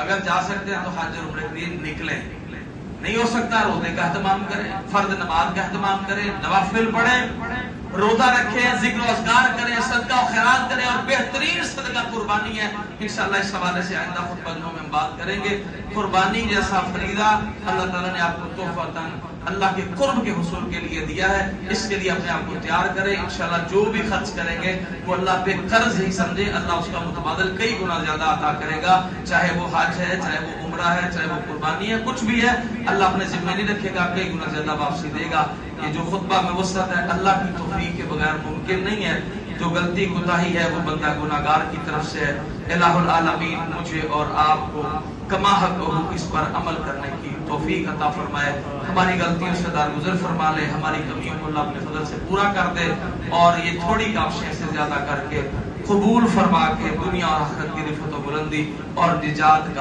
اگر جا سکتے ہیں تو حج اور عمرے کے لیے نکلیں، نہیں ہو سکتا روزے کا اہتمام کریں، فرض نماز کا اہتمام کریں، نوافل پڑھیں، روزہ رکھیں، ذکر و اذکار کریں، صدقہ و خیرات کریں، اور بہترین صدقہ قربانی ہے۔ انشاءاللہ اس حوالے سے آئندہ خطبہ میں ہم بات کریں گے۔ قربانی جیسا فریضہ اللہ تعالیٰ نے آپ کو تحفۃً اللہ کے قرب کے حصول کے لیے دیا ہے، اس کے لیے اپنے آپ کو تیار کریں۔ انشاءاللہ جو بھی خرچ کریں گے وہ اللہ پہ قرض ہی سمجھے، اللہ اس کا متبادل کئی گنا زیادہ عطا کرے گا، چاہے وہ حج ہے، چاہے وہ عمرہ ہے، چاہے وہ قربانی ہے، کچھ بھی ہے، اللہ اپنے ذمہ نہیں رکھے گا، کئی گنا زیادہ واپسی دے گا۔ یہ جو خطبہ میں وسعت ہے اللہ کی توفیق کے بغیر ممکن نہیں ہے، جو غلطی کوتاہی ہے وہ بندہ گناہگار کی طرف سے ہے۔ الہ العالمین مجھے اور آپ کو کما حق ہو اس پر عمل کرنے کی توفیق عطا فرمائے، ہماری غلطیوں سے درگزر فرما لے، ہماری کمیوں کو اللہ اپنے فضل سے پورا کر دے، اور یہ تھوڑی کاوشیں سے زیادہ کر کے قبول فرما کے دنیا اور آخرت کی رفعت و بلندی اور نجات کا